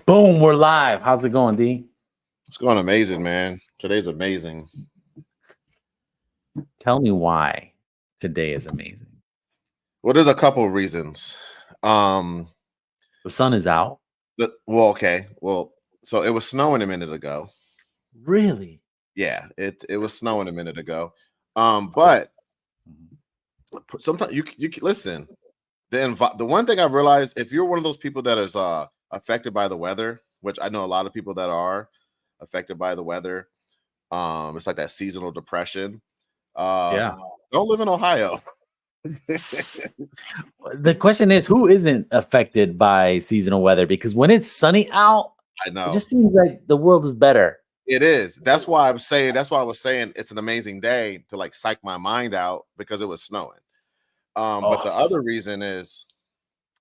Boom, we're live. How's it going, D? It's going amazing, man. Today's amazing. Tell me why today is amazing. Well, there's a couple of reasons. The sun is out. Okay. Well, so it was snowing a minute ago. Really? Yeah, it was snowing a minute ago. But sometimes you listen. The one thing I've realized, if you're one of those people that is affected by the weather, which I know a lot of people that are affected by the weather, it's like that seasonal depression. Yeah. Don't live in Ohio. The question is, who isn't affected by seasonal weather? Because when it's sunny out, I know it just seems like the world is better. it is. That's why I was saying it's an amazing day to like psych my mind out because it was snowing. But the other reason is,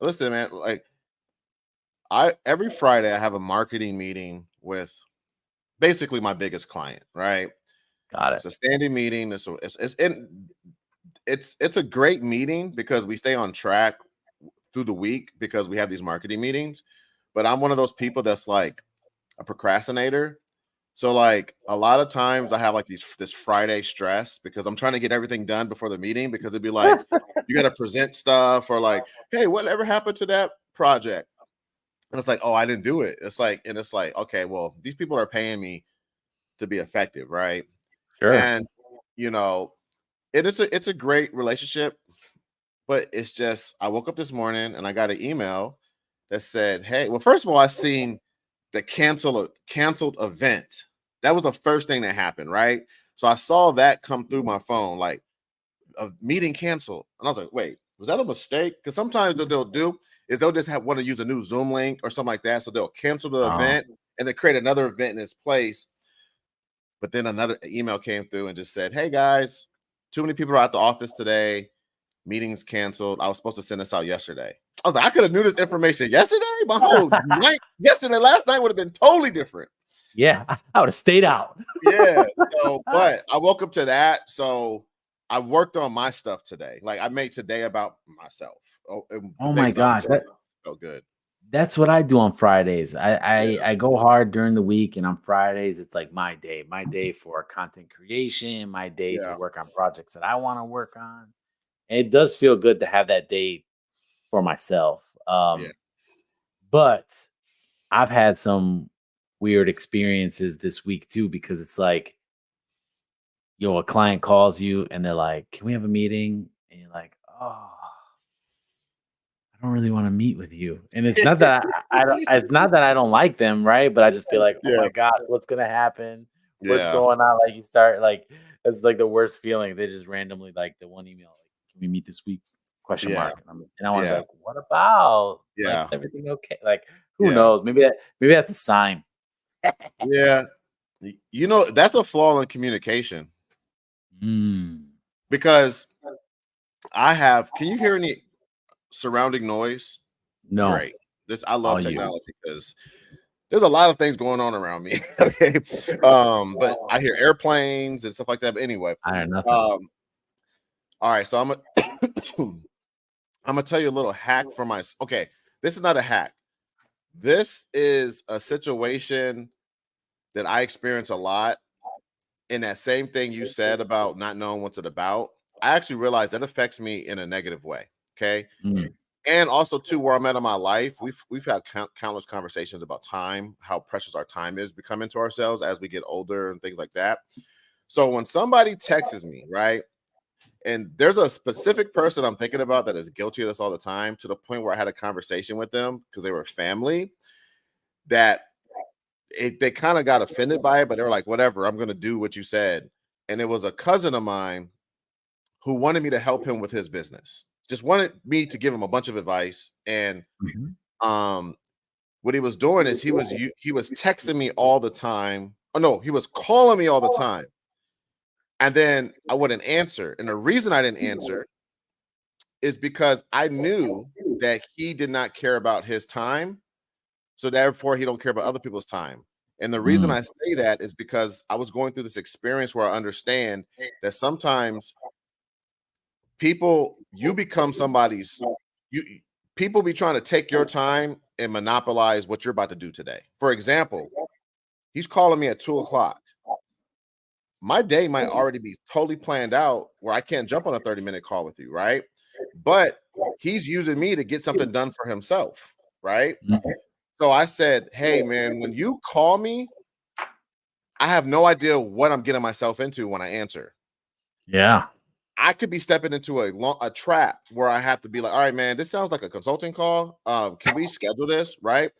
listen, man, like every Friday I have a marketing meeting with basically my biggest client, right? Got it. It's a standing meeting. It's a great meeting because we stay on track through the week because we have these marketing meetings. But I'm one of those people that's like a procrastinator. So like a lot of times I have like this Friday stress because I'm trying to get everything done before the meeting because it'd be like you got to present stuff or like, hey, whatever happened to that project? And it's like, oh, I didn't do it. It's like okay, well, these people are paying me to be effective, right? Sure. And it's a great relationship, but it's just I woke up this morning and I got an email that said, hey, well, first of all, I seen the canceled event. That was the first thing that happened, right? So I saw that come through my phone, like a meeting canceled. And I was like, wait, was that a mistake? Because sometimes what they'll do is they'll just want to use a new Zoom link or something like that. So they'll cancel the event and then create another event in its place. But then another email came through and just said, hey guys, too many people are at the office today. Meetings canceled. I was supposed to send this out yesterday. I was like, I could have knew this information yesterday. My whole night last night would have been totally different. Yeah, I would have stayed out. Yeah. So, but I woke up to that. So I worked on my stuff today. Like I made today about myself. Oh my gosh, that felt good. That's what I do on Fridays. I go hard during the week, and on Fridays it's like my day for content creation, my day to work on projects that I want to work on. And it does feel good to have that day for myself. But I've had some weird experiences this week too, because it's like, a client calls you and they're like, "Can we have a meeting?" And you're like, "Oh, I don't really want to meet with you." And it's not that it's not that I don't like them, right? But I just feel like, "Oh my God, what's gonna happen? What's going on?" Like you start like it's like the worst feeling. They just randomly like the one email, like, "Can we meet this week?" Question mark. And I want to be like, "What about? Like, is everything okay?" Like, who knows? Maybe that's a sign. Yeah. That's a flaw in communication. Because can you hear any surrounding noise? No. Great. I love technology because there's a lot of things going on around me. Okay. But I hear airplanes and stuff like that. But anyway, I hear nothing. All right. So I'm gonna tell you a little hack for okay. This is not a hack. This is a situation that I experience a lot. And that same thing you said about not knowing what's it about, I actually realized that affects me in a negative way. Okay. And also too, where I'm at in my life, we've had countless conversations about time, how precious our time is becoming to ourselves as we get older and things like that. So when somebody texts me, right, and there's a specific person I'm thinking about that is guilty of this all the time, to the point where I had a conversation with them because they were family, that they kind of got offended by it, but they were like, whatever, I'm going to do what you said. And it was a cousin of mine who wanted me to help him with his business, just wanted me to give him a bunch of advice. And what he was doing is he was texting me all the time. Oh no, he was calling me all the time. And then I wouldn't answer. And the reason I didn't answer is because I knew that he did not care about his time. So therefore, he don't care about other people's time. And the reason I say that is because I was going through this experience where I understand that sometimes you become somebody's, people be trying to take your time and monopolize what you're about to do today. For example, he's calling me at 2:00. My day might already be totally planned out where I can't jump on a 30-minute call with you, right? But he's using me to get something done for himself, right? Mhm. So I said, hey, man, when you call me, I have no idea what I'm getting myself into when I answer. Yeah. I could be stepping into a trap where I have to be like, all right, man, this sounds like a consulting call. Can we schedule this? Right.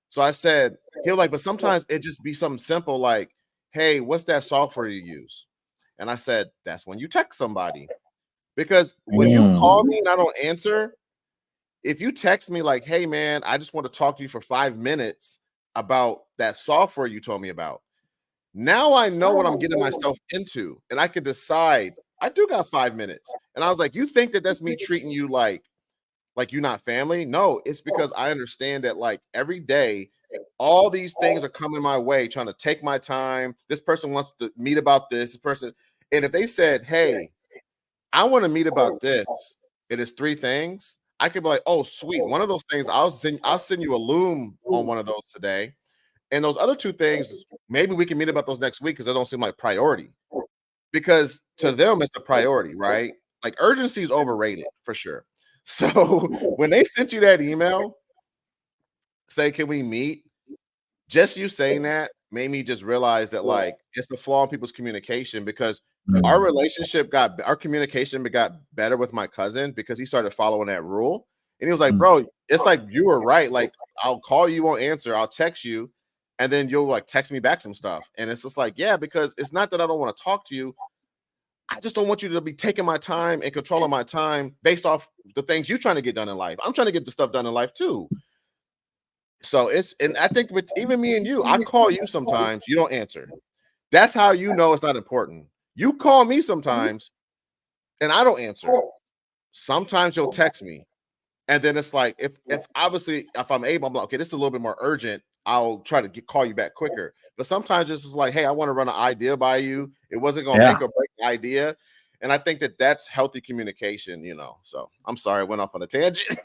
So I said, he'll like, but sometimes it just be something simple like, hey, what's that software you use? And I said, that's when you text somebody. Because when you call me and I don't answer, if you text me like, hey, man, I just want to talk to you for 5 minutes about that software you told me about. Now I know what I'm getting myself into, and I can decide. I do got 5 minutes, and I was like, "You think that that's me treating you like you're not family?" No, it's because I understand that like every day, all these things are coming my way, trying to take my time. This person wants to meet about this person, and if they said, "Hey, I want to meet about this," it is 3 things. I could be like, "Oh, sweet, one of those things. I'll send you a Loom on one of those today." And those other 2 things, maybe we can meet about those next week because they don't seem like priority. Because to them, it's a priority, right? Like urgency is overrated for sure. So when they sent you that email, say, can we meet? Just you saying that made me just realize that like it's the flaw in people's communication because our communication got better with my cousin because he started following that rule. And he was like, bro, it's like you were right. Like, I'll call you, won't answer, I'll text you, and then you'll like text me back some stuff. And it's just like, yeah, because it's not that I don't want to talk to you. I just don't want you to be taking my time and controlling my time based off the things you're trying to get done in life. I'm trying to get the stuff done in life too. So and I think with even me and you, I call you sometimes, you don't answer. That's how you know it's not important. You call me sometimes and I don't answer. Sometimes you'll text me. And then it's like if obviously if I'm able, I'm like, okay, this is a little bit more urgent. I'll try to call you back quicker. But sometimes it's just like, hey, I want to run an idea by you. It wasn't going to make or break the idea. And I think that that's healthy communication, you know. So I'm sorry, I went off on a tangent.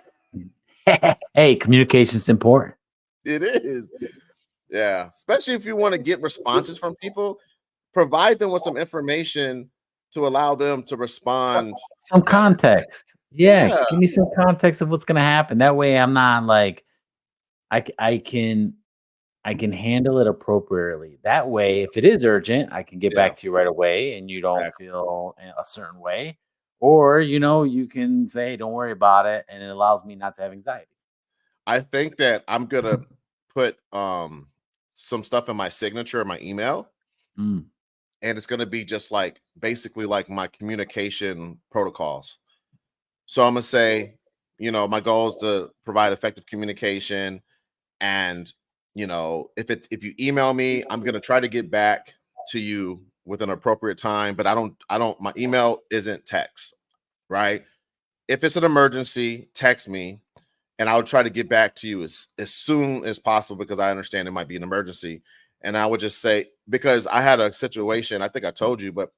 Hey, communication's important. It is. Yeah. Especially if you want to get responses from people, provide them with some information to allow them to respond. Some Better. context. Yeah, give me some context of what's gonna happen. That way I'm not like I can handle it appropriately. That way, if it is urgent, I can get back to you right away and you don't feel a certain way. Or, you can say, don't worry about it. And it allows me not to have anxiety. I think that I'm gonna put some stuff in my signature in my email. Mm. And it's gonna be just like basically like my communication protocols. So I'm gonna say, my goal is to provide effective communication. And if you email me, I'm gonna try to get back to you with an appropriate time, but my email isn't text, right? If it's an emergency, text me and I'll try to get back to you as soon as possible because I understand it might be an emergency. And I would just say, because I had a situation, I think I told you, but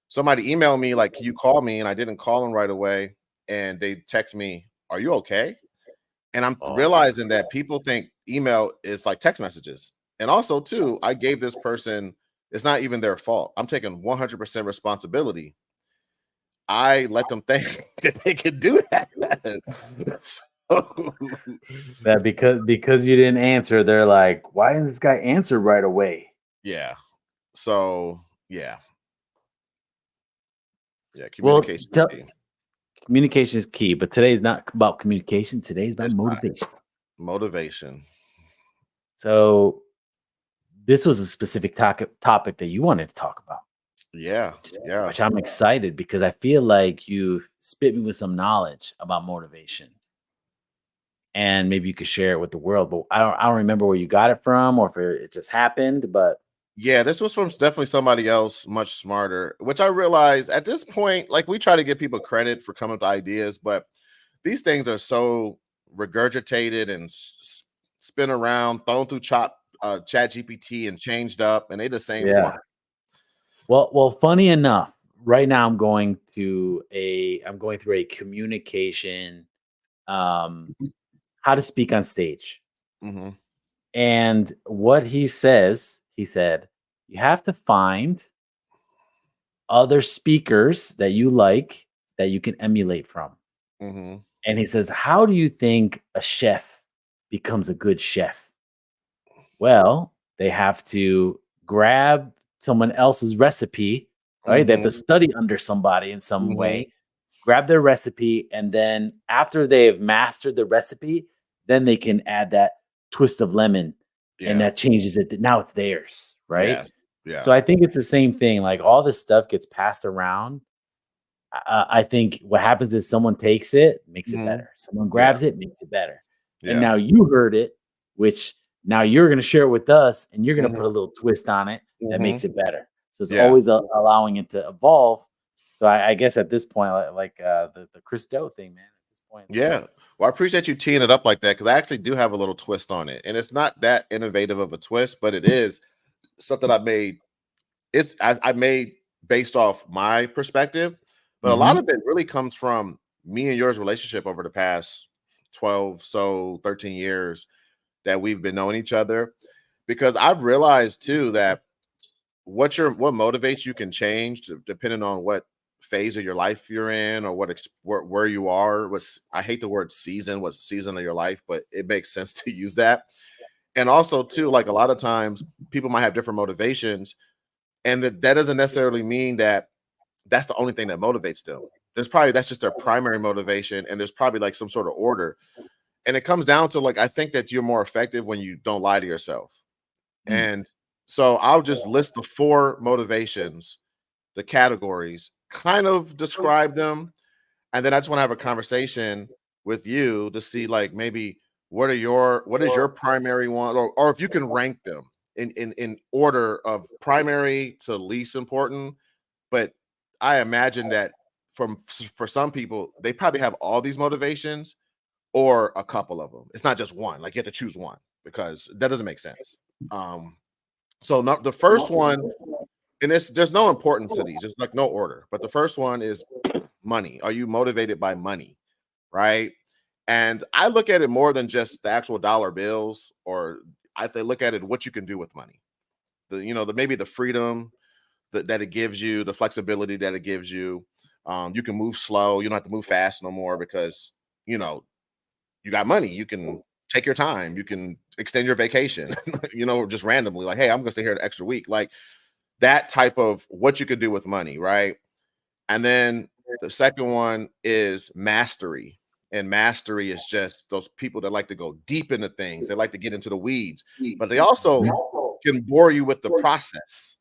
somebody emailed me like, can you call me? And I didn't call them right away. And they text me, are you okay? And I'm realizing that people think email is like text messages. And also, too, I gave this person, it's not even their fault. I'm taking 100% responsibility. I let them think that they could do that. That because you didn't answer, they're like, why didn't this guy answer right away? Yeah. So yeah. Yeah. Well, Communication. communication is key, but today's not about communication. Today's about motivation. Motivation. So this was a specific topic that you wanted to talk about. Yeah. Yeah. Which I'm excited because I feel like you spit me with some knowledge about motivation. And maybe you could share it with the world, but I don't remember where you got it from or if it just happened, but yeah, this was from definitely somebody else much smarter, which I realize at this point, like we try to give people credit for coming up with ideas, but these things are so regurgitated and spin around, thrown through chat GPT and changed up, and they the same format. Well, funny enough, right now I'm going through a communication how to speak on stage. Mm-hmm. And what he says, he said, you have to find other speakers that you like that you can emulate from. Mm-hmm. And he says, how do you think a chef becomes a good chef? Well, they have to grab someone else's recipe, right? They have Mm-hmm. to study under somebody in some Mm-hmm. way, grab their recipe, and then after they've mastered the recipe, then they can add that twist of lemon and Yeah. that changes it. Now it's theirs, right? Yes. Yeah. So I think it's the same thing. Like all this stuff gets passed around. I think what happens is someone takes it, makes it Mm-hmm. better. Someone Yeah. grabs it, makes it better. And Yeah. now you heard it, which now you're going to share it with us and you're going to Mm-hmm. put a little twist on it that Mm-hmm. makes it better. So it's Yeah. always allowing it to evolve. So I guess at this point, like the Chris Do thing, man, at this point. Yeah. Well, I appreciate you teeing it up like that because I actually do have a little twist on it. And it's not that innovative of a twist, but it is something I made. I made based off my perspective, but a lot Mhm. of it really comes from me and yours relationship over the past 13 years that we've been knowing each other. Because I've realized too that what motivates you can change depending on what phase of your life you're in or where you are. I hate the word season, what season of your life, but it makes sense to use that. And also too, like a lot of times people might have different motivations, and that doesn't necessarily mean that that's the only thing that motivates them. That's just their primary motivation, and there's probably like some sort of order. And it comes down to like I think that you're more effective when you don't lie to yourself. Mm. And so I'll just list the 4 motivations, the categories, kind of describe them, and then I just want to have a conversation with you to see like maybe what is your primary one, or if you can rank them in order of primary to least important. But I imagine that for some people, they probably have all these motivations or a couple of them. It's not just one. Like you have to choose one because that doesn't make sense. Um, so the first one, and there's no importance to these, there's like no order. But the first one is money. Are you motivated by money? Right. And I look at it more than just the actual dollar bills, or I look at it what you can do with money. Maybe the freedom that it gives you, the flexibility that it gives you. You can move slow. You don't have to move fast no more because you know you got money. You can take your time. You can extend your vacation. Just randomly, like, hey, I'm gonna stay here an extra week. Like that type of what you can do with money, right? And then the second one is mastery. And mastery is just those people that like to go deep into things. They like to get into the weeds, but they also can bore you with the process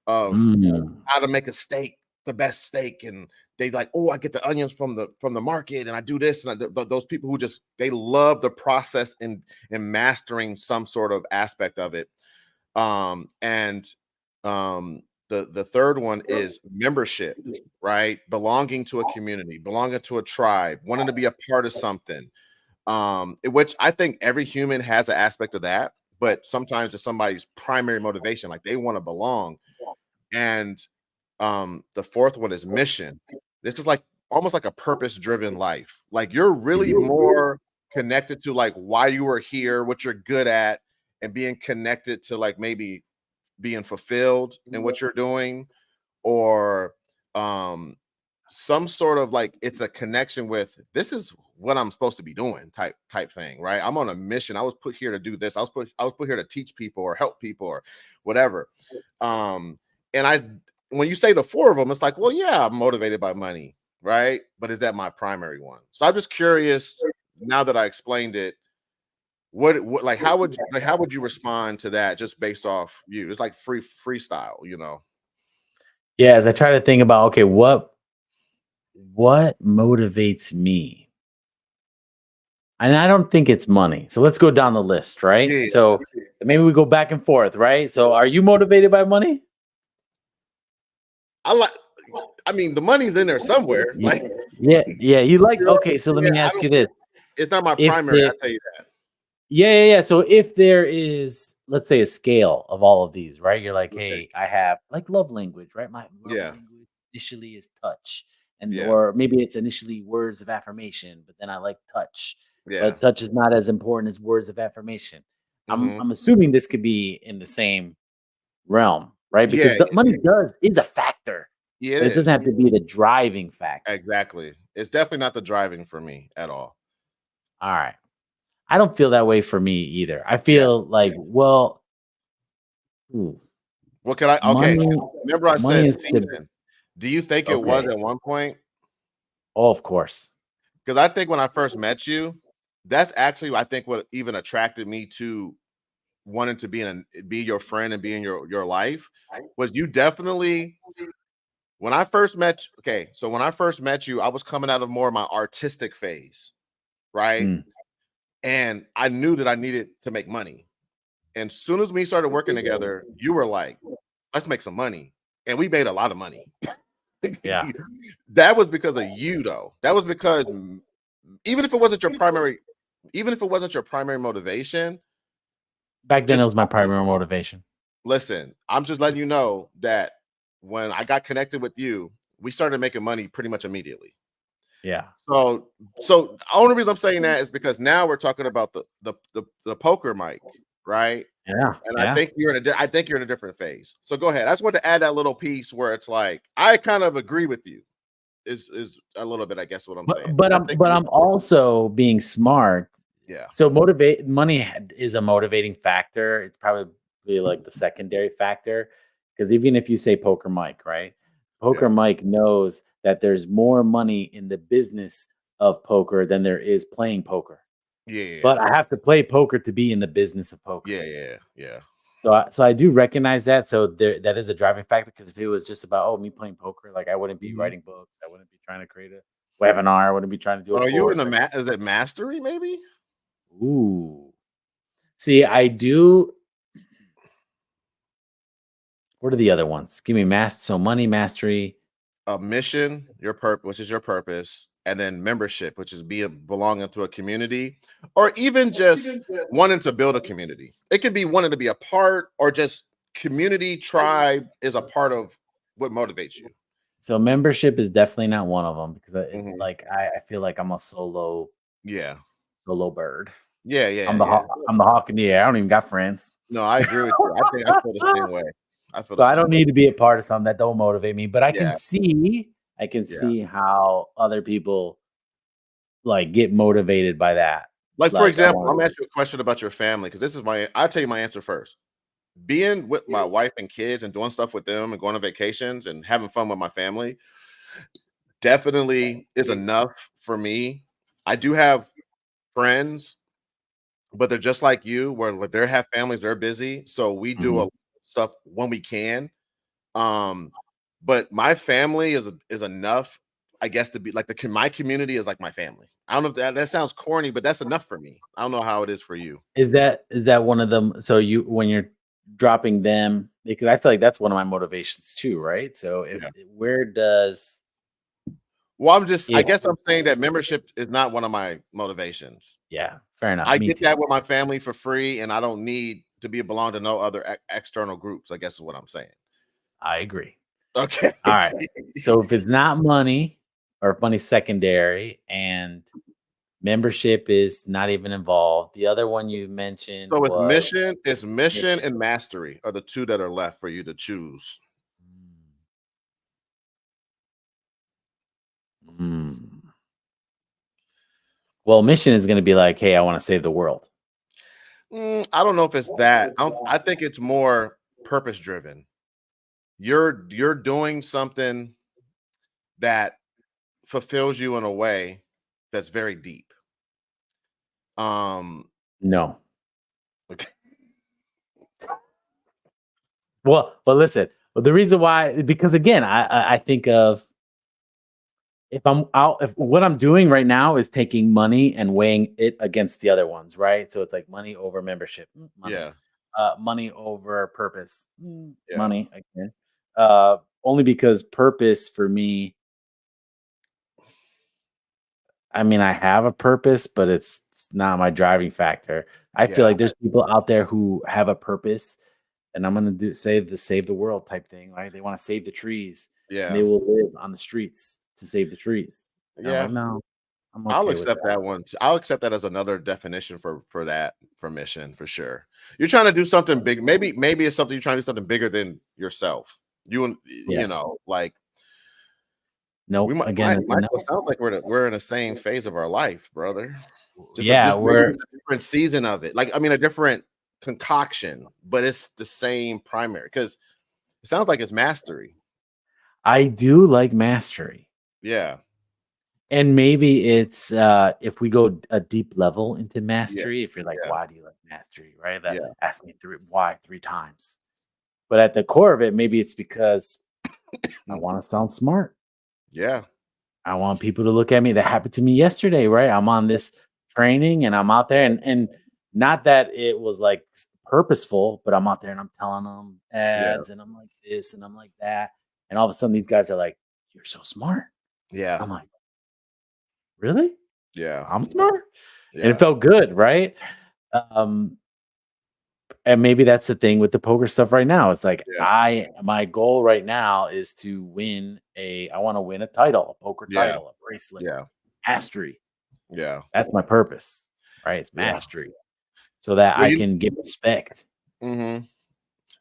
of Mm. how to make a steak, the best steak. And they like, oh, I get the onions from the market and I do this. And those people who they love the process and mastering some sort of aspect of it. And the third one is membership, right? Belonging to a community, belonging to a tribe, wanting to be a part of something. Which I think every human has an aspect of that, but sometimes it's somebody's primary motivation, like they want to belong. And the fourth one is mission. This is like almost like a purpose-driven life. Like you're really more connected to like why you were here, what you're good at, and being connected to like maybe being fulfilled in what you're doing, or some sort of like it's a connection with this is what I'm supposed to be doing type thing, right? I'm on a mission. I was put here to do this. I was put here to teach people or help people or whatever. And when you say the 4 of them, it's like, well, yeah, I'm motivated by money, right? But is that my primary one? So I'm just curious now that I explained it, what like how would you respond to that just based off you? It's like freestyle. Yeah, as I try to think about, okay, what motivates me? And I don't think it's money. So let's go down the list, right? Yeah. So maybe we go back and forth, right? So are you motivated by money? I mean, the money's in there somewhere. Like, Yeah. You like, okay, so let me I ask don't. you this. It's not my If primary. there, I tell you that. yeah. So if there is, let's say, a scale of all of these, right? You're like, Okay. hey, I have like love language, right? My love Yeah. language initially is touch, Yeah. or maybe it's initially words of affirmation, but then I like touch. Yeah. but touch is not as important as words of affirmation. Mhm. I'm assuming this could be in the same realm, right? Yeah, Because the money is a factor, yeah, it but it doesn't is. have to be the driving factor. Exactly. It's definitely not the driving for me at all. All right. I don't feel that way for me either. I Yeah. feel like, well, ooh, What can I okay, money remember I money said is the season. Do you think it was okay. at one point? Oh, of course. Because I think when I first met you, that's actually I think what even attracted me to wanting to be your friend and be in your life was you definitely when I first met okay, so when I first met you, I was coming out of more of my artistic phase, right? Mm, And I knew that I needed to make money. And soon as we started working together, you were like, let's make some money. And we made a lot of money. yeah. That was because of you, though. That was because even if it wasn't your primary, even if it wasn't your primary motivation, Back then, it just was my primary motivation. listen. I'm just letting you know that when I got connected with you, we started making money pretty much immediately. Yeah. So the only reason I'm saying that is because now we're talking about the poker mic, right? Yeah. And I Yeah. think I think you're in a different phase. So go ahead. I just want to add that little piece where it's like I kind of agree with you. Is a little bit, I guess, what I'm saying. But I I'm think but I'm also being smart. yeah, So motivate money is a motivating factor. It's probably like the secondary factor because even if you say poker Mike, right? Poker yeah, Mike knows that there's more money in the business of poker than there is playing poker. yeah, But I have to play poker to be in the business of poker. yeah, yeah, yeah. So I do recognize that. So that is a driving factor because if it was just about me playing poker, like I wouldn't be Mhm. writing books, I wouldn't be trying to create a webinar, I wouldn't be trying to do So a are you in course. the is it mastery maybe? Ooh. See, I do. What are the other ones? Give me so money, mastery. A mission, your purpose, which is your purpose, and then membership, which is belonging to a community, or even just wanting to build a community. It could be wanting to be a part, or just community tribe is a part of what motivates you. So membership is definitely not one of them because Mhm. I feel like I'm a Yeah, solo bird. yeah, yeah, yeah. I'm the hawk in the air. I don't even got friends. No, I agree with you. I think I feel the same way. I feel So the I same don't way. need to be a part of something that don't motivate me, but Yeah, I can yeah. see how other people like get motivated by that. Like for Like I example, I'm want gonna ask you a question about your family because this is I'll tell you my answer first. Being with my wife and kids and doing stuff with them and going on vacations and having fun with my family definitely is enough for me. I do have friends, but they're just like you, where like, they have families, they're busy. So we do a Mhm. stuff when we can. Um, but my family is enough, I guess, to be like my community is like my family. I don't know if that sounds corny, but that's enough for me. I don't know how it is for you. Is that one of them? So you when you're dropping them because I feel like that's one of my motivations too, right? So if Yeah. where does Well, I if guess I'm saying that membership is not one of my motivations. yeah, fair enough. I Me get too. that with my family for free, and I don't need to be belong to no other external groups. I guess is what I'm saying. I agree. Okay. All right. So if it's not money or if money's secondary and membership is not even involved, the other one you mentioned So was it's mission mission. and mastery are the two that are left for you to choose. Mm. Well, mission is going to be like, hey, I want to save the world. I don't know if it's that. I think it's more purpose driven. You're doing something that fulfills you in a way that's very deep. Um, No. okay. Well, listen. Well, the reason why, because again, I think of if I'm out, if what I'm doing right now is taking money and weighing it against the other ones, right? So it's like money over membership, money, Yeah, money over purpose, yeah, money again. Only because purpose for me, I mean, I have a purpose, but it's not my driving factor. I feel yeah, like there's people out there who have a purpose, and I'm gonna save the world type thing, right? They want to save the trees, and yeah, they will live on the streets to save the trees. And I'm yeah. like, no. I'll okay with accept that. that one. I'll accept that as another definition for that, for mission, for sure. You're trying to do something big. Maybe it's something you're trying to do something bigger than yourself. Yeah. Like we Nope. might, Again, it's a no. Michael, it sounds like we're in the same phase of our life, brother. Yeah, Just maybe we're it's a different season of it. Like, I mean, a different concoction, but it's the same primary, because it sounds like it's mastery. I do like mastery. Yeah. And maybe it's if we go a deep level into Yeah. mastery, if you're like, Yeah. why do you like mastery? Right? That Yeah. ask me why 3 times. But at the core of it, maybe it's because I want to sound smart. Yeah. I want people to look at me. That happened to me yesterday, right? I'm on this training and I'm out there and not that it was like purposeful, but I'm out there and I'm telling them Yeah. ads and I'm like this and I'm like that. And all of a sudden these guys are like, you're so smart. Yeah. I'm like, really? Yeah. I'm smart? And Yeah. it felt good, right? Um, and maybe that's the thing with the poker stuff right now. It's like Yeah. my goal right now is to I want to win a title, a poker Yeah. title, a bracelet, Yeah. mastery. Yeah. That's my purpose, right? It's Yeah. mastery. So that Well, I can get respect. mm-hmm.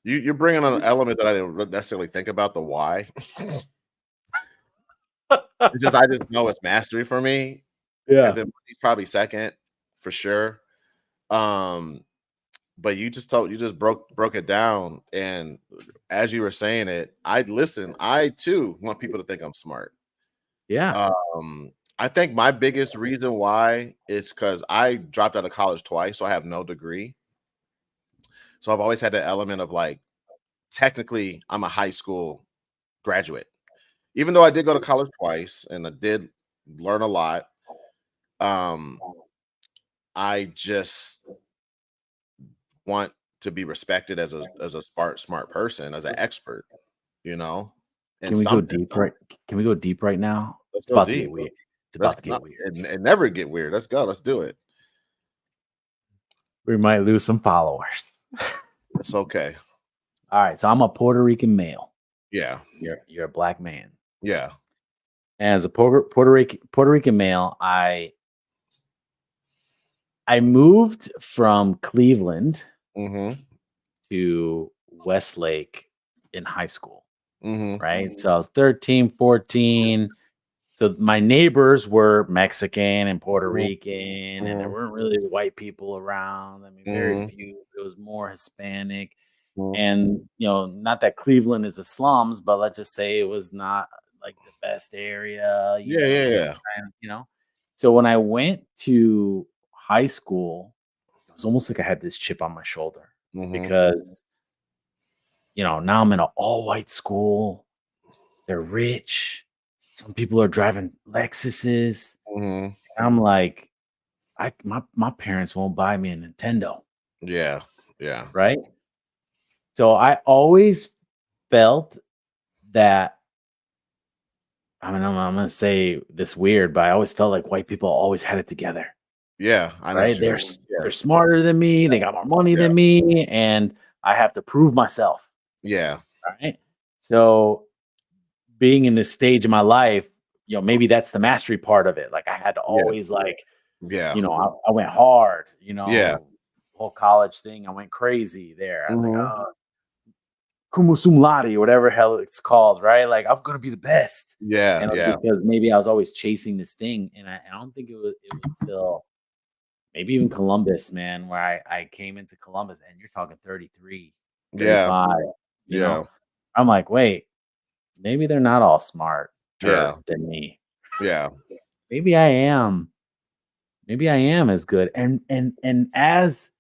You're bringing on an element that I didn't necessarily think about, the why. I just know it's mastery for me, and Yeah. then he's probably second for sure. But you just broke it down, and as you were saying it, I too want people to think I'm smart. Yeah. I think my biggest reason why is because I dropped out of college twice, so I have no degree. So I've always had that element of like, technically, I'm a high school graduate, even though I did go to college twice and I did learn a lot. Um, I just want to be respected as a smart person, as an expert, you know, and Can we go something. deep right? Can we go deep right now? Let's It's go about to get deep. weird. It's Let's about to get not weird. and never get weird. Let's go. Let's do it. We might lose some followers. It's okay. All right. So I'm a Puerto Rican male. Yeah. You're a black man. Yeah. And as a Puerto Rican male, I moved from Cleveland Mm-hmm. to Westlake in high school. Mm-hmm. Right. So I was 13, 14. So my neighbors were Mexican and Puerto Rican, and there weren't really white people around. I mean, very few. It was more Hispanic. And, not that Cleveland is the slums, but let's just say it was not like the best area, Yeah. So when I went to high school, it was almost like I had this chip on my shoulder because, now I'm in an all white school. They're rich. Some people are driving Lexuses. I'm like, my parents won't buy me a Nintendo. Yeah. Yeah. Right. So I always felt that. I mean, I'm gonna say this weird, but I always felt like white people always had it together. Yeah. I know. Right. They're smarter than me. They got more money than me, and I have to prove myself. Yeah. Right. So being in this stage of my life, maybe that's the mastery part of it. Like I had to always I went hard, whole college thing. I went crazy there. I was like, oh, cum laude, or whatever hell it's called, right? Like I'm gonna be the best. Yeah. And because maybe I was always chasing this thing, and I don't think it was till maybe even Columbus, man, where I came into Columbus, and you're talking 33, 35, you know? I'm like, wait, maybe they're not all smart than me. Yeah. Maybe I am. Maybe I am as good. And as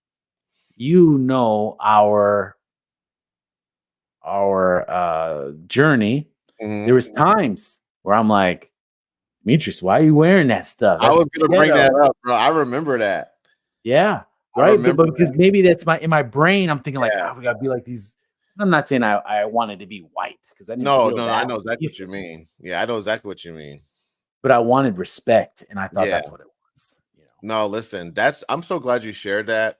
our journey, there was times where I'm like, Demetrius, why are you wearing that stuff? I was gonna bring that up, bro. I remember that. Yeah. Right. But because maybe that's in my brain, I'm thinking like, we gotta be like these. I'm not saying I wanted to be white because I didn't feel that. I know exactly what you mean. Yeah, I know exactly what you mean. But I wanted respect, and I thought that's what it was. No, listen, I'm so glad you shared that.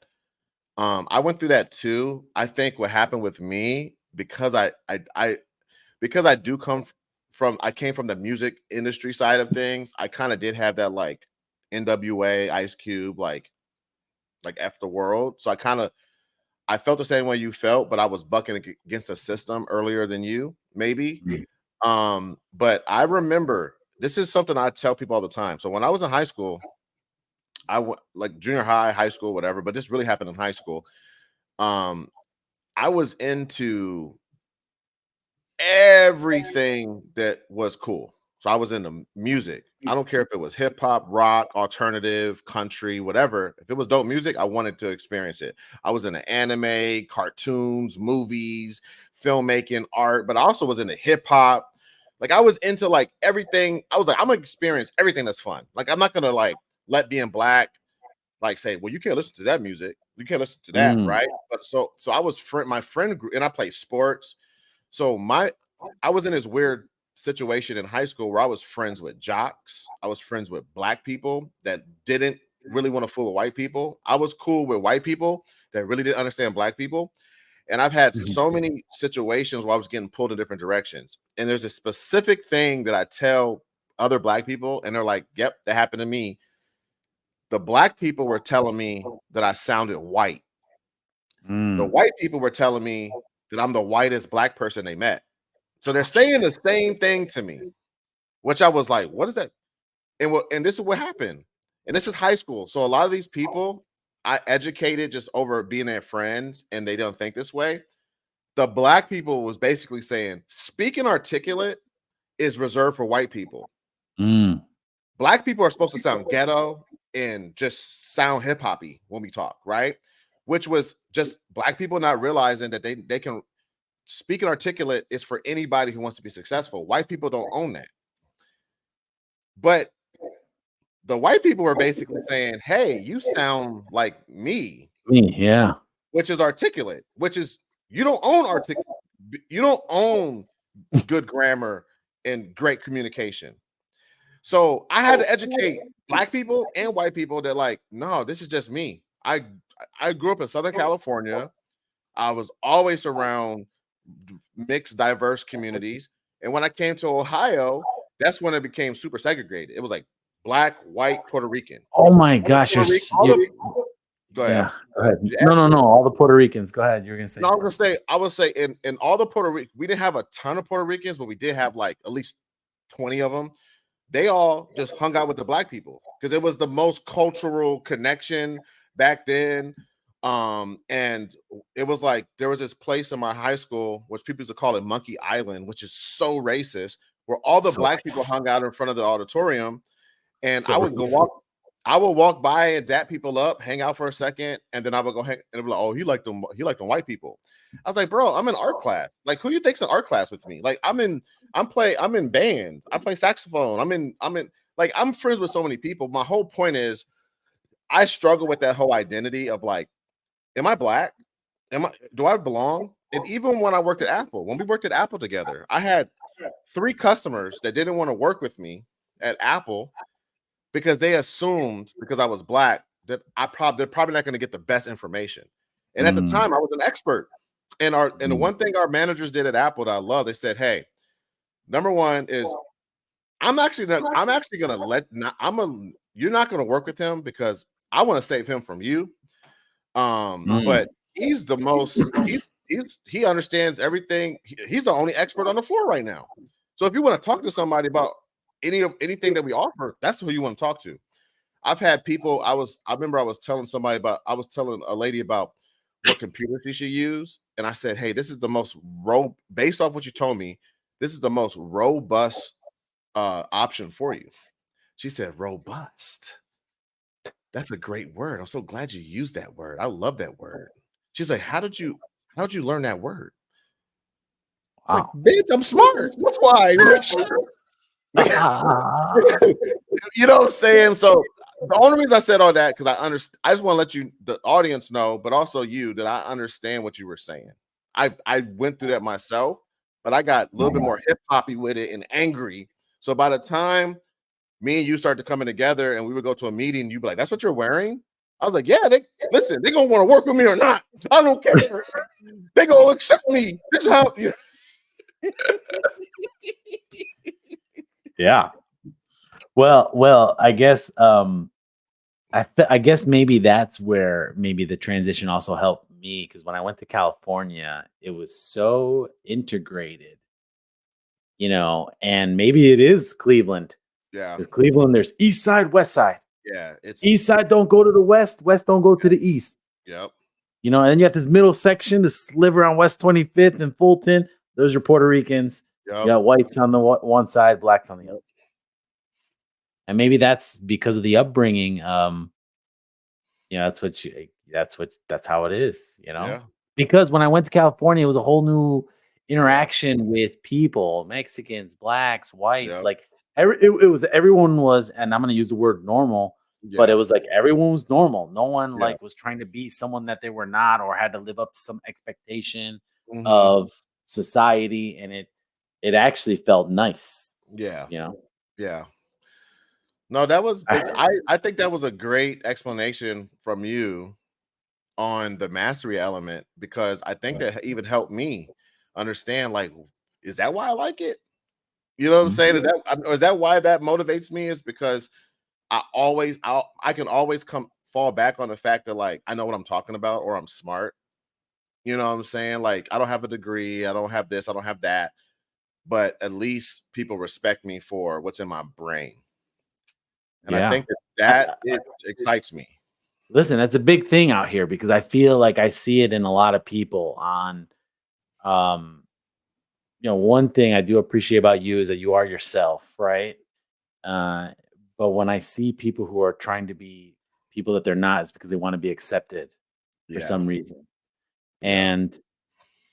I went through that too. I think what happened with me, because I do come from, I came from the music industry side of things. I kind of did have that like NWA, Ice Cube, like F the World. So I felt the same way you felt, but I was bucking against the system earlier than you, maybe. But I remember, this is something I tell people all the time. So when I was in high school, I went like junior high, high school, whatever, but this really happened in high school. I was into everything that was cool. So I was into music. I don't care if it was hip hop, rock, alternative, country, whatever. If it was dope music, I wanted to experience it. I was into anime, cartoons, movies, filmmaking, art, but I also was into hip hop. Like I was into like everything. I was like, I'm gonna experience everything that's fun. Like I'm not gonna like let being black like say, well, you can't listen to that music. You can't listen to that, right? But so I was my friend group, and I played sports. So I was in this weird situation in high school where I was friends with jocks. I was friends with black people that didn't really want to fool with white people. I was cool with white people that really didn't understand black people. And I've had so many situations where I was getting pulled in different directions. And there's a specific thing that I tell other black people, and they're like, yep, that happened to me. The black people were telling me that I sounded white. The white people were telling me that I'm the whitest black person they met. So they're saying the same thing to me, which I was like, what is that? And this is what happened. And this is high school. So a lot of these people I educated just over being their friends, and they don't think this way. The black people was basically saying speaking articulate is reserved for white people. Black people are supposed to sound ghetto and just sound hip-hoppy when we talk, right? Which was just black people not realizing that they can speak and articulate is for anybody who wants to be successful. White people don't own that. But the white people were basically saying, hey, you sound like me. Yeah. Which is articulate, which is you don't own articulate. You don't own good grammar and great communication. So I had to educate black people and white people that like, no, this is just me. I grew up in Southern California. I was always around mixed, diverse communities. And when I came to Ohio, that's when it became super segregated. It was like black, white, Puerto Rican. Oh my gosh, Go ahead. Yeah, go ahead. No. All the Puerto Ricans. Go ahead. You're gonna say. No, I would say in all the Puerto Rican, we didn't have a ton of Puerto Ricans, but we did have like at least 20 of them. They all just hung out with the black people because it was the most cultural connection back then. And it was like there was this place in my high school, which people used to call it Monkey Island, which is so racist, where all the black people hung out in front of the auditorium. And I would walk by and dap people up, hang out for a second, and then I would go hang and be like, oh, he liked them white people. I was like, bro, I'm in art class. Like, who do you think's in art class with me? Like, I'm in bands. I play saxophone. I'm friends with so many people. My whole point is I struggle with that whole identity of like, am I black? Do I belong? And even when I worked at Apple, when we worked at Apple together, I had 3 customers that didn't want to work with me at Apple because they assumed because I was black that they're probably not going to get the best information. And at the time, I was an expert. And the one thing our managers did at Apple that I love, they said, "Hey, number one is you're not going to work with him because I want to save him from you. But he's the most he understands everything. He's the only expert on the floor right now. So if you want to talk to somebody about anything that we offer, that's who you want to talk to." I've had people. I remember I was telling a lady about what computer she should use, and I said, "Hey, this is the most based off what you told me. This is the most robust option for you." She said, "Robust. That's a great word. I'm so glad you used that word. I love that word." She's like, "How'd you learn that word?" It's like, bitch, I'm smart. That's why. You know what I'm saying? So the only reason I said all that because I just want to let the audience know, but also you, that I understand what you were saying. I went through that myself, but I got a little bit more hip hoppy with it and angry. So by the time me and you started coming together and we would go to a meeting, you'd be like, "That's what you're wearing?" I was like, "Yeah, they're gonna want to work with me or not. I don't care. They gonna accept me. This is how." Yeah. Well, I guess I guess maybe that's where maybe the transition also helped me because when I went to California, it was so integrated, and maybe it is Cleveland Yeah. because Cleveland, there's East Side, West Side. Yeah. It's East Side don't go to the West, West don't go to the East. Yep. And then you have this middle section, the sliver on West 25th and Fulton. Those are Puerto Ricans. Yep. You got whites on the one side, blacks on the other. And maybe that's because of the upbringing. That's how it is. Yeah. Because when I went to California, it was a whole new interaction with people, Mexicans, blacks, whites. Yep. Like everyone was, and I'm going to use the word normal, but it was like everyone was normal. No one like was trying to be someone that they were not or had to live up to some expectation of society, and it actually felt nice. Yeah. Yeah. No, that was I think that was a great explanation from you on the mastery element, because I think that even helped me understand, like, is that why I like it? You know what I'm saying? Is that why that motivates me? Is because I can always fall back on the fact that, like, I know what I'm talking about, or I'm smart. You know what I'm saying? Like, I don't have a degree, I don't have this, I don't have that, but at least people respect me for what's in my brain. And I think that it excites me. Listen, that's a big thing out here because I feel like I see it in a lot of people on one thing I do appreciate about you is that you are yourself, right? But when I see people who are trying to be people that they're not, it's because they want to be accepted for some reason. And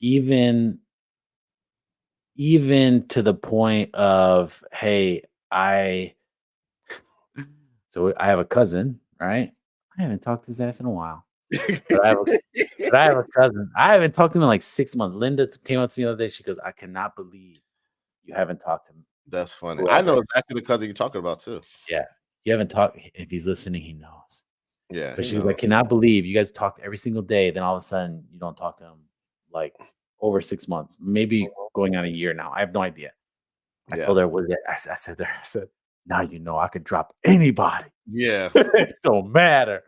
even to the point of, hey, so I have a cousin, right? I haven't talked to his ass in a while. But I have a cousin. I haven't talked to him in like 6 months. Linda came up to me the other day. She goes, "I cannot believe you haven't talked to him." That's funny. I know exactly the cousin you're talking about too. Yeah. You haven't talked. If he's listening, he knows. Yeah. But she's like, "Cannot believe you guys talked every single day. Then all of a sudden you don't talk to him like over 6 months, maybe going on a year now. I have no idea." I told her, I said, "Now you know I could drop anybody." Yeah. It don't matter.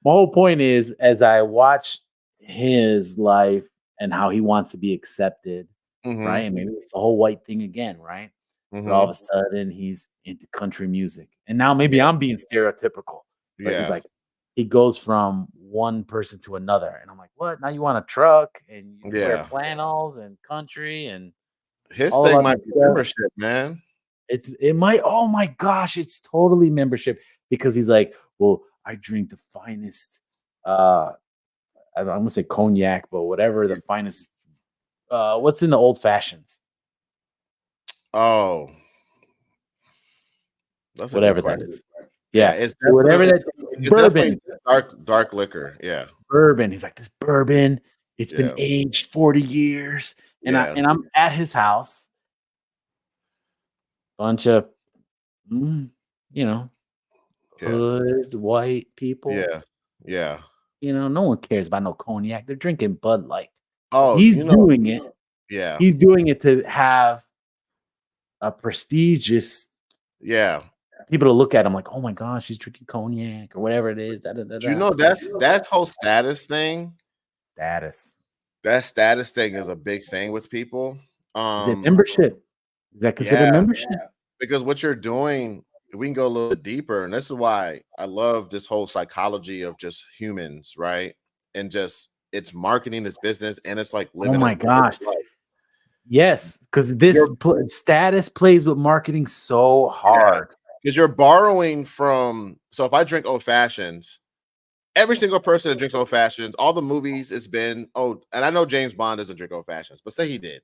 My whole point is, as I watch his life and how he wants to be accepted, right? And maybe it's the whole white thing again, right? But all of a sudden he's into country music. And now maybe I'm being stereotypical. But he's like, he goes from one person to another. And I'm like, what? Now you want a truck and you wear flannels and country and his thing might be membership, man. It might, oh my gosh, it's totally membership, because he's like, well, I drink the finest, I'm gonna say cognac, but whatever the finest, what's in the old fashions? Oh, that's whatever that is. Yeah, it's whatever that bourbon, dark liquor. Yeah, bourbon. He's like, this bourbon, it's been aged 40 years, and I'm at his house, bunch of, hood white people. Yeah. No one cares about no cognac. They're drinking Bud Light. Oh, he's doing it. Yeah. He's doing it to have a prestigious. Yeah. People to look at him like, oh my gosh, he's drinking cognac or whatever it is. Do you know that's whole status thing? That status thing is a big thing with people. Is it membership? Is that considered membership? Because what you're doing, we can go a little bit deeper, and this is why I love this whole psychology of just humans, right? And just it's marketing, it's business, and it's like living. Oh my gosh. Yes, because this status plays with marketing so hard. Because you're borrowing from. So if I drink old fashions, every single person that drinks old fashions, all the movies, it's been and I know James Bond doesn't drink old fashions, but say he did.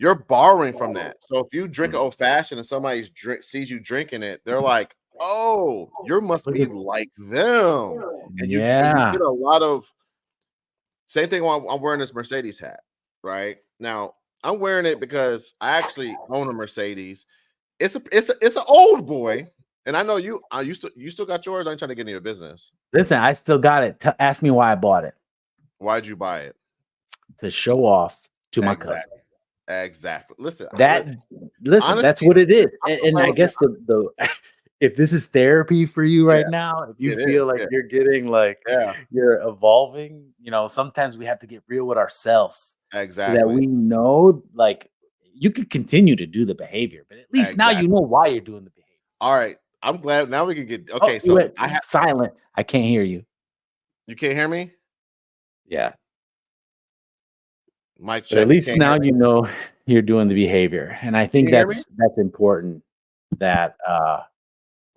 You're borrowing from that. So if you drink old fashioned and somebody sees you drinking it, they're like, "Oh, you must be like them." And you get a lot of same thing. While I'm wearing this Mercedes hat, right now, I'm wearing it because I actually own a Mercedes. It's an old boy, and I know you. You still got yours. I ain't trying to get into your business. Listen, I still got it. Ask me why I bought it. Why'd you buy it? To show off to my cousin. Exactly. Listen, honestly, that's what it is. And I guess if this is therapy for you right now, if you it feel is. like Yeah. you're getting like Yeah. you're evolving, sometimes we have to get real with ourselves so that Exactly. we know, like, you could continue to do the behavior, but at least now you know Exactly. why you're doing the behavior. All right. I'm glad now we can get Oh, okay. you So went silent. I can't hear you. you can't hear me? Yeah. Mic But at check. You least can't hear now me? you know you're doing the behavior. And I Can think you hear me? that's important that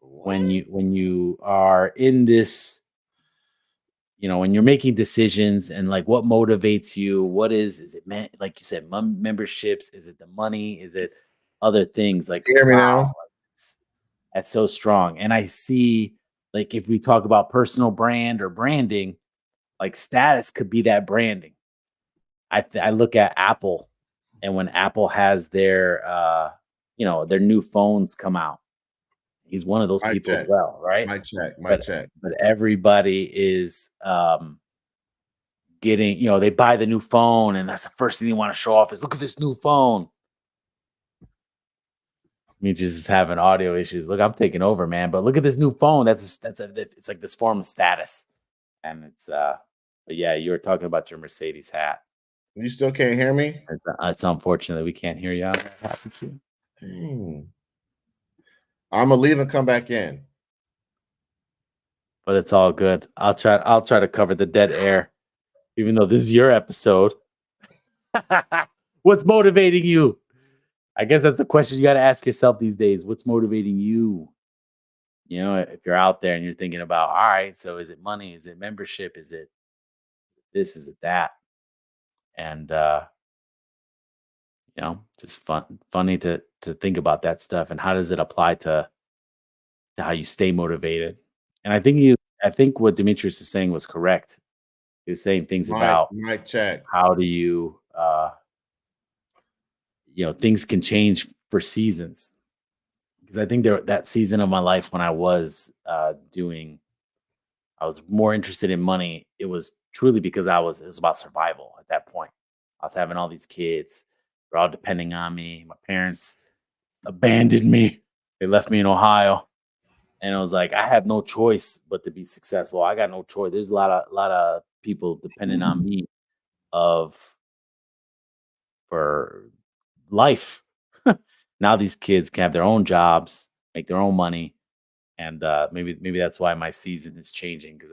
What? when you are in this, when you're making decisions and like what motivates you, is it meant, like you said, memberships, is it the money, is it other things, like, Can you hear me wow, now? it's, that's so strong. And I see, like, if we talk about personal brand or branding, like status could be that branding. I look at Apple, and when Apple has their new phones come out, he's one of those Mic people as check. well, right? Mic check. Mic But check. everybody is getting, they buy the new phone, and that's the first thing they want to show off is, look at this new phone. Me just having audio issues. Look, I'm taking over, man. But look at this new phone. It's like this form of status, and but yeah, you were talking about your Mercedes hat. You still can't hear me? It's unfortunate that we can't hear you. That happened to you. Dang. I'm gonna leave and come back in. But it's all good. I'll try to cover the dead air, even though this is your episode. What's motivating you? I guess that's the question you got to ask yourself these days. What's motivating you? If you're out there and you're thinking about, all right, so is it money? Is it membership? Is it this? Is it that? And just funny to think about that stuff, and how does it apply to how you stay motivated. And I think what Demetrius is saying was correct. He was saying things about Mic check. how do you things can change for seasons, because I think that season of my life when I was I was more interested in money. It was truly because it was about survival at that point. I was having all these kids. They're all depending on me. My parents abandoned me. They left me in Ohio. And I was like, I have no choice but to be successful. I got no choice. There's a lot of people depending on me for life. Now these kids can have their own jobs, make their own money, and maybe that's why my season is changing, because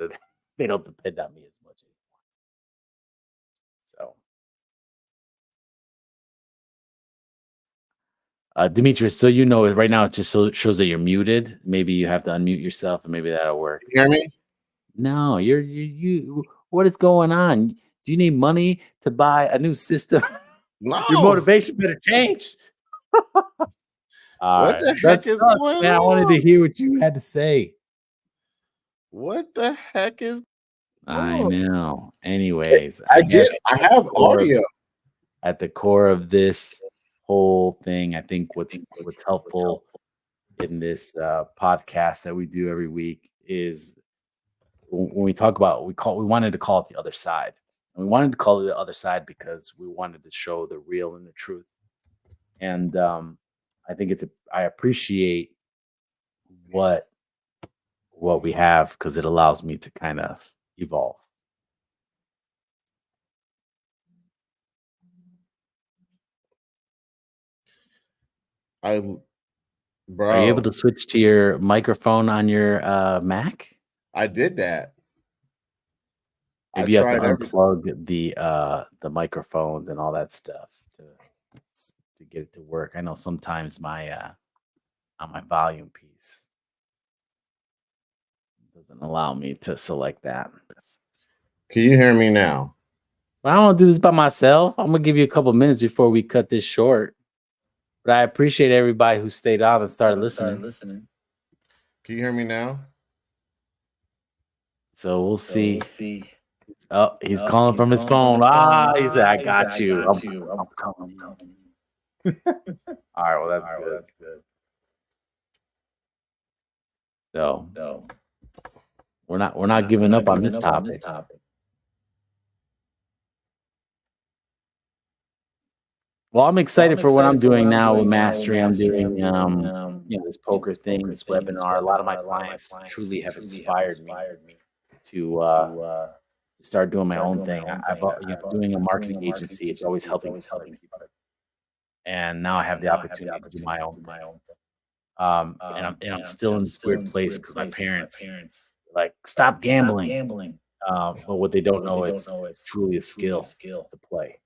they don't depend on me as much anymore. So, Demetrius, so right now it just shows that you're muted. Maybe you have to unmute yourself, and maybe that'll work. You hear me? No, you. What is going on? Do you need money to buy a new system? No. Your motivation better change. What the heck is going on? I wanted to hear what you had to say. What the heck is I know. Anyways, I have audio. At the core of this whole thing, I think what's helpful in this podcast that we do every week is when we talk about, we wanted to call it the other side. And we wanted to call it the other side because we wanted to show the real and the truth. And I think I appreciate what we have, because it allows me to kind of evolve. Bro. Are you able to switch to your microphone on your Mac? I did that. Maybe you have to unplug the microphones and all that stuff to get it to work. I know sometimes my on my volume piece doesn't allow me to select that. Can you hear me now? But I don't do this by myself. I'm gonna give you a couple minutes before we cut this short. But I appreciate everybody who stayed out and started listening. Can you hear me now? So we'll see. Oh, he's calling from his phone. He said, I got you. I'm coming. All right, well, that's good. So we're not giving up on this topic. Well, I'm excited for what I'm doing now with Mastery. I'm doing this poker thing, this webinar. A lot of my clients truly have inspired me to start doing my own thing. I've doing a marketing agency. It's always helping other people, and now I have the opportunity to do my own thing. And I'm still in this weird place because my parents like stop gambling. But what they don't know, it's truly a skill to play.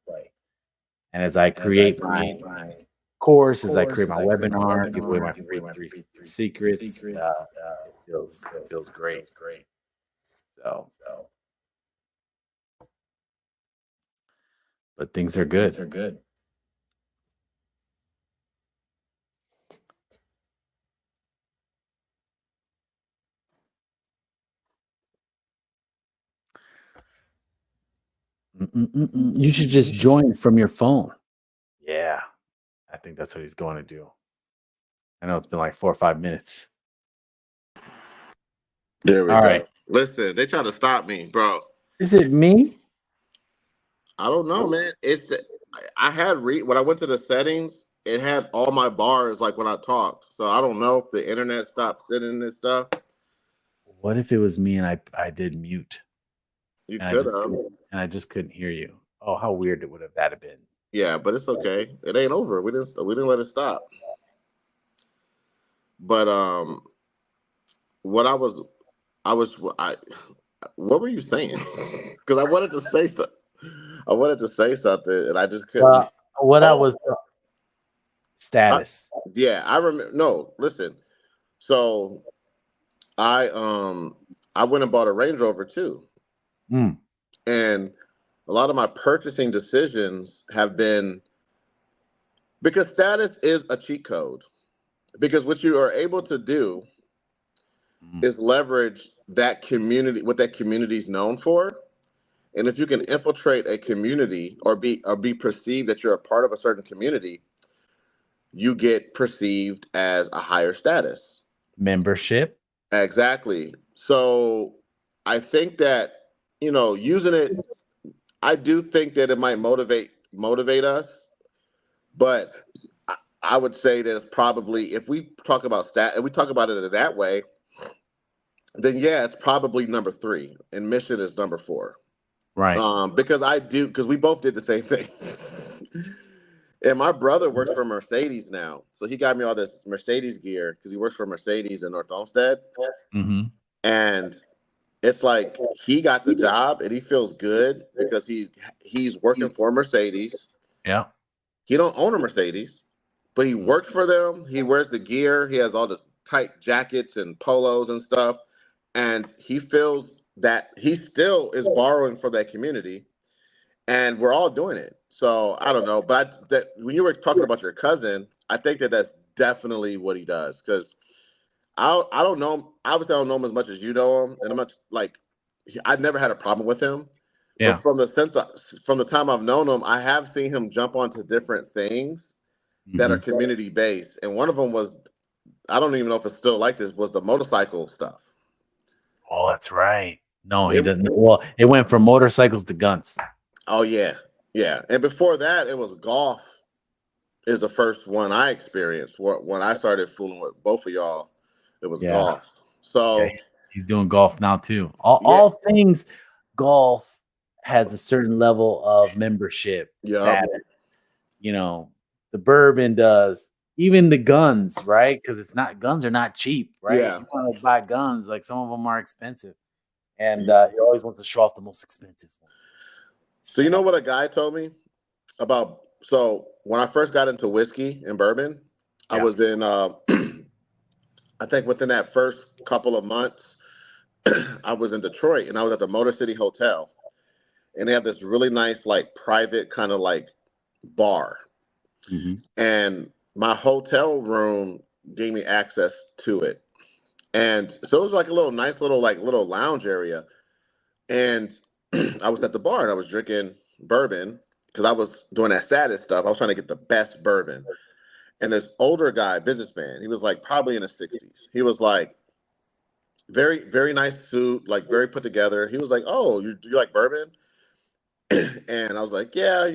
And as I create my course, as I create my webinar, give away my free 3 secrets, it feels great. So, but things are good. You should just join from your phone. Yeah, I think that's what he's going to do. I know it's been like 4 or 5 minutes. There we go. Right. Listen, they try to stop me, bro. Is it me? I don't know, man. I had when I went to the settings, it had all my bars like when I talked. So I don't know if the internet stopped sending this stuff. What if it was me and I did mute? You could have. And I just couldn't hear you. Oh, how weird would that have been? Yeah, but it's okay. It ain't over. We didn't let it stop. But what were you saying? Because I wanted to say something. And I just couldn't. I was status. I remember. No, listen. So I went and bought a Range Rover too. And a lot of my purchasing decisions have been because status is a cheat code. Because what you are able to do is leverage that community, what that community is known for. And if you can infiltrate a community or be perceived that you're a part of a certain community, you get perceived as a higher status. Membership. Exactly. So I think that, using it, I do think that it might motivate us. But I would say that it's probably, if we talk about we talk about it in that way, then yeah, it's probably number 3 and mission is number 4. Right. Because we both did the same thing. And my brother works for Mercedes now. So he got me all this Mercedes gear because he works for Mercedes in North Olmsted. Mm-hmm. And it's like he got the job and he feels good because he's working for Mercedes. Yeah. He don't own a Mercedes, but he works for them. He wears the gear. He has all the tight jackets and polos and stuff. And he feels that he still is borrowing from that community. And we're all doing it. So I don't know. But when you were talking about your cousin, I think that's definitely what he does. Because I don't know him. Obviously, I don't know him as much as you know him. And I'm not I've never had a problem with him. Yeah. But from the time I've known him, I have seen him jump onto different things that are community based. And one of them was, I don't even know if it's still like this, was the motorcycle stuff. Oh, that's right. No, he doesn't. Well, it went from motorcycles to guns. Oh, yeah. Yeah. And before that, it was golf is the first one I experienced. When I started fooling with both of y'all, it was golf. So he's doing golf now too. All things golf has a certain level of membership status. The bourbon does. Even the guns, right? Because guns are not cheap, right? Yeah. You want to buy guns, like some of them are expensive. And he always wants to show off the most expensive one. So you know what a guy told me about? So when I first got into whiskey and bourbon, I was in, I think within that first couple of months, I was in Detroit and I was at the Motor City Hotel. And they have this really nice, private kind of bar. Mm-hmm. And my hotel room gave me access to it. And so it was a nice little lounge area. And I was at the bar and I was drinking bourbon because I was doing that status stuff. I was trying to get the best bourbon. And this older guy, businessman, he was probably in his 60s. He was very, very nice suit, very put together. He was like, "Oh, do you like bourbon?" And I was like, "Yeah,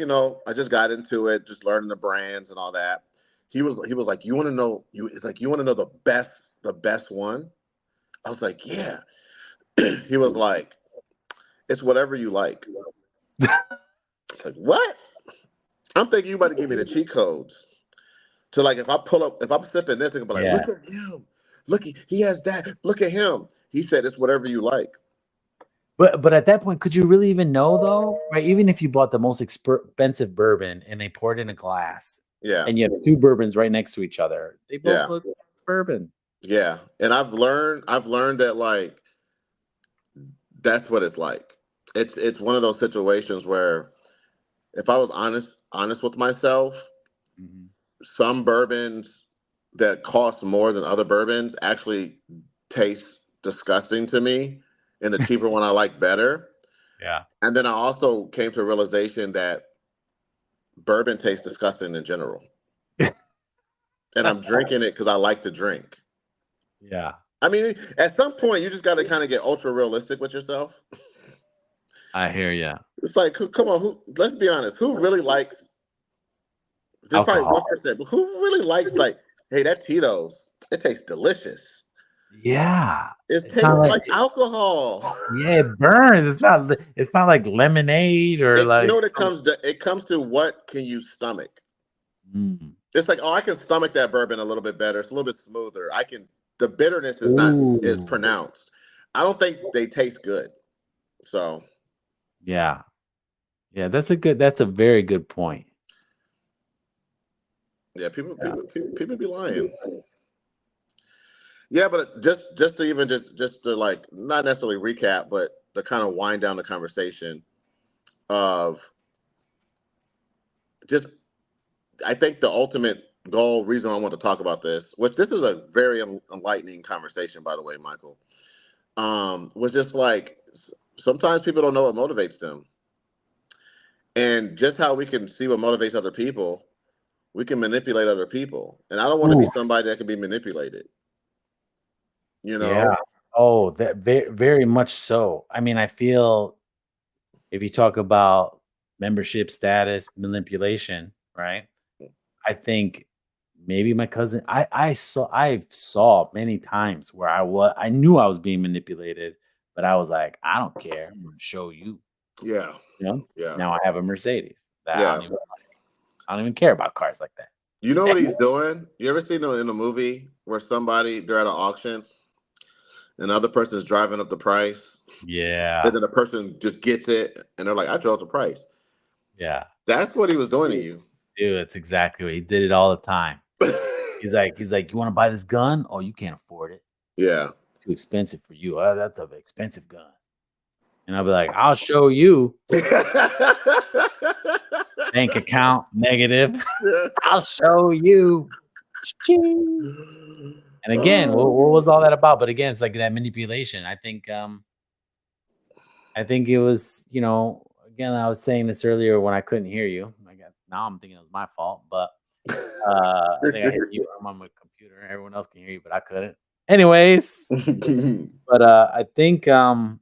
I just got into it, just learning the brands and all that." he was like, you want to know the best one? I was like, yeah. He was like, it's whatever you like. It's like, what? I'm thinking you about to give me the cheat codes. So like if I'm sipping this, I can be like, Yeah. look at him. Look, he has that. Look at him. He said it's whatever you like. But at that point, could you really even know though? Right? Even if you bought the most expensive bourbon and they poured in a glass, Yeah. and you have two bourbons right next to each other, they both Yeah. look bourbon. Yeah. And I've learned that like that's what it's like. It's one of those situations where if I was honest with myself, Mm-hmm. some bourbons that cost more than other bourbons actually taste disgusting to me, and the cheaper one I like better. Yeah. And then I also came to a realization that bourbon tastes disgusting in general. And I'm drinking it because I like to drink. Yeah. I mean, at some point, you just got to kind of get ultra realistic with yourself. I hear you. It's like, come on, let's be honest. Who really likes? There's probably Alcohol. 1%, but who really likes like, hey, that Tito's, it tastes delicious. Yeah. It It's not tastes like like alcohol. yeah, it burns. It's not like lemonade or You know like what it comes to? It comes to what can you stomach? Mm. It's like, oh, I can stomach that bourbon a little bit better. It's a little bit smoother. The bitterness is not as pronounced. I don't think they taste good. So Yeah. Yeah, that's a very good point. yeah, people be lying. Yeah, but just to even just to like not necessarily recap, but to kind of wind down the conversation of just I think the ultimate reason I want to talk about this, which this was a very enlightening conversation, by the way, Michael, was just like sometimes people don't know what motivates them. And just how we can see what motivates other people, we can manipulate other people. And I don't want to be somebody that can be manipulated. You know? Yeah. Oh, that very, very much so. I mean, I feel if you talk about membership status manipulation, right? I think maybe my cousin I saw many times where I knew I was being manipulated, but I was like, I don't care. I'm gonna show you. Yeah. You know? Yeah. Now I have a Mercedes that Yeah. I don't even care about cars like that. You know what he's doing? You ever seen in a movie where they're at an auction and the other person's driving up the price? Yeah. And then the person just gets it and they're like, I drove the price. Yeah. That's what he was doing to you. Dude, it's exactly what he did it all the time. He's like, you want to buy this gun? Oh, you can't afford it. Yeah. Too expensive for you. Oh, that's an expensive gun. And I'll be like, I'll show you. Bank account negative. I'll show you. And again, what was all that about? But again, it's like that manipulation. I think it was, again, I was saying this earlier when I couldn't hear you. Now I'm thinking it was my fault, but I think I hear you. I'm on my computer. Everyone else can hear you, but I couldn't. Anyways, but I think when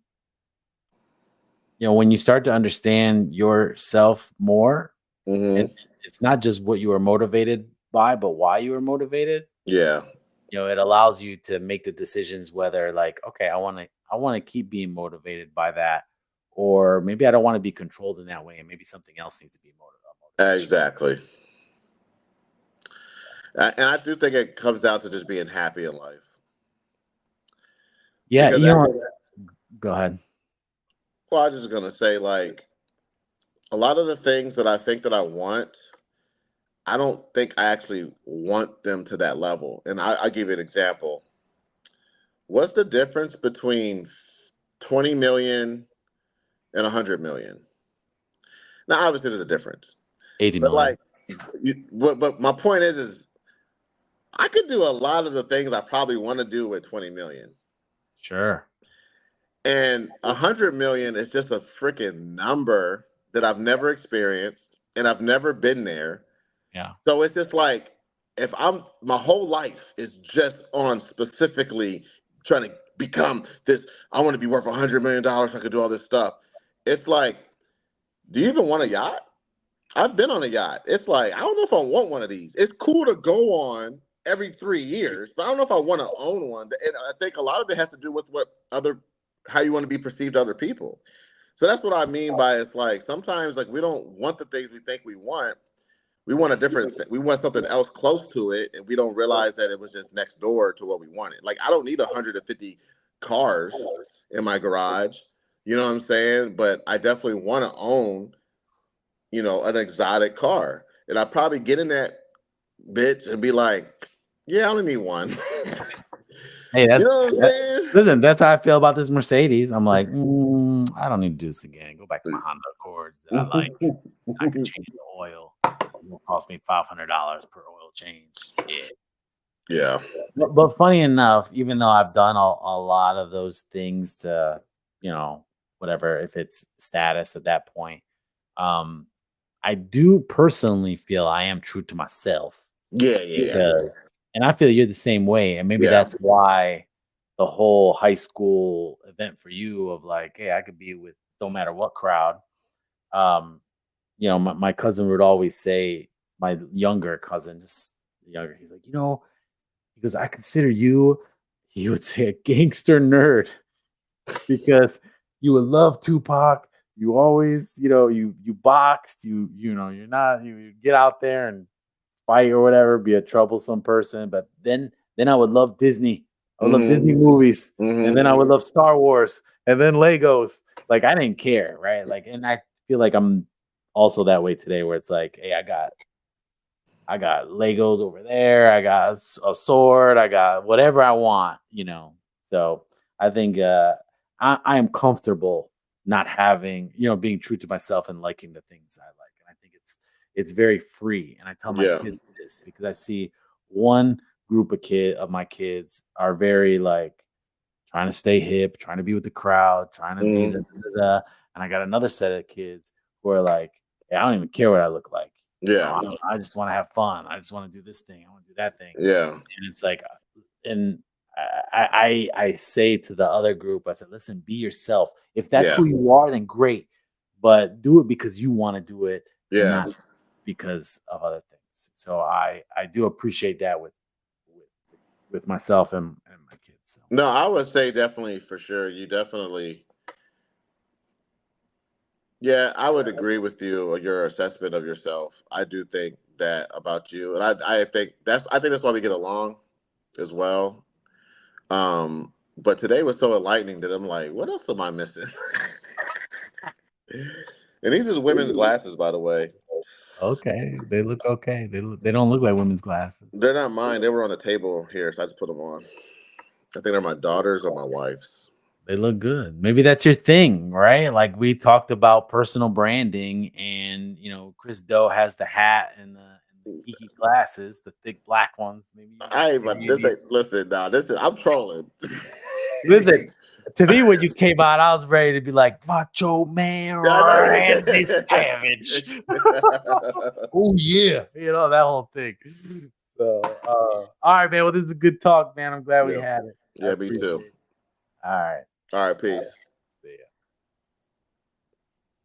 you start to understand yourself more, it's not just what you are motivated by, but why you are motivated. Yeah. It allows you to make the decisions whether like, okay, I want to keep being motivated by that, or maybe I don't want to be controlled in that way, and maybe something else needs to be motivated. Exactly. And I do think it comes down to just being happy in life. Yeah, go ahead. Well, I was just gonna say, like, a lot of the things that I think that I want, I don't think I actually want them to that level. And I'll give you an example. What's the difference between 20 million and 100 million? Now, obviously, there's a difference. 80 but million. But my point is I could do a lot of the things I probably want to do with 20 million. Sure. And 100 million is just a freaking number that I've never experienced and I've never been there. Yeah. So it's just like, if my whole life is just on specifically trying to become this, I want to be worth $100 million so I could do all this stuff. It's like, do you even want a yacht? I've been on a yacht. It's like, I don't know if I want one of these. It's cool to go on every 3 years, but I don't know if I want to own one. And I think a lot of it has to do with how you want to be perceived to other people. So that's what I mean by it's like sometimes like we don't want the things we think we want. We want a different we want something else close to it, and we don't realize that it was just next door to what we wanted. Like I don't need 150 cars in my garage. You know what I'm saying? But I definitely want to own, an exotic car. And I'd probably get in that bitch and be like, yeah, I only need one. Hey, you know what I'm saying? Listen, that's how I feel about this Mercedes. I'm like, I don't need to do this again. Go back to my Honda Accords that I like. I can change the oil. It will cost me $500 per oil change. Yeah. But funny enough, even though I've done a lot of those things to, whatever, if it's status at that point, I do personally feel I am true to myself. Yeah. And I feel you're the same way. And maybe that's why the whole high school event for you of like, hey, I could be with no matter what crowd. My cousin would always say, my younger cousin, just younger, he's like, he goes, I consider you, he would say, a gangster nerd because you would love Tupac. You always, you boxed, you get out there and fight or whatever, be a troublesome person. But then I would love Disney. I would love Disney movies. And then I would love Star Wars and then Legos. Like I didn't care, right? Like, and I feel like I'm also that way today where it's like, hey, I got Legos over there. I got a sword. I got whatever I want, So I think I am comfortable not having, being true to myself and liking the things I like. And I think it's very free. And I tell my kids this because I see one group of my kids are very like trying to stay hip, trying to be with the crowd, trying to be and I got another set of kids who are like, hey, I don't even care what I look like. Yeah. I just want to have fun. I just want to do this thing. I want to do that thing. Yeah. And it's like, and I say to the other group, I said, listen, be yourself. If that's who you are, then great. But do it because you want to do it, and not because of other things. So I do appreciate that with myself and my kids. So. No, I would say definitely for sure. You definitely. Yeah, I would agree with you or your assessment of yourself. I do think that about you, and I think that's why we get along as well. But today was so enlightening that I'm like, what else am I missing? And these is women's glasses, by the way. Okay, they look okay. They don't look like women's glasses. They're not mine. They were on the table here, so I just put them on. I think they're my daughter's or my wife's. They look good. Maybe that's your thing, right? Like we talked about personal branding, and Chris Doe has the hat and the geeky glasses, the thick black ones. Maybe. Listen, now I'm trolling. Listen, to me, when you came out, I was ready to be like Macho Man Randy Savage. Oh yeah, that whole thing. So, all right, man. Well, this is a good talk, man. I'm glad we had it. Yeah, me too. All right. All right, peace.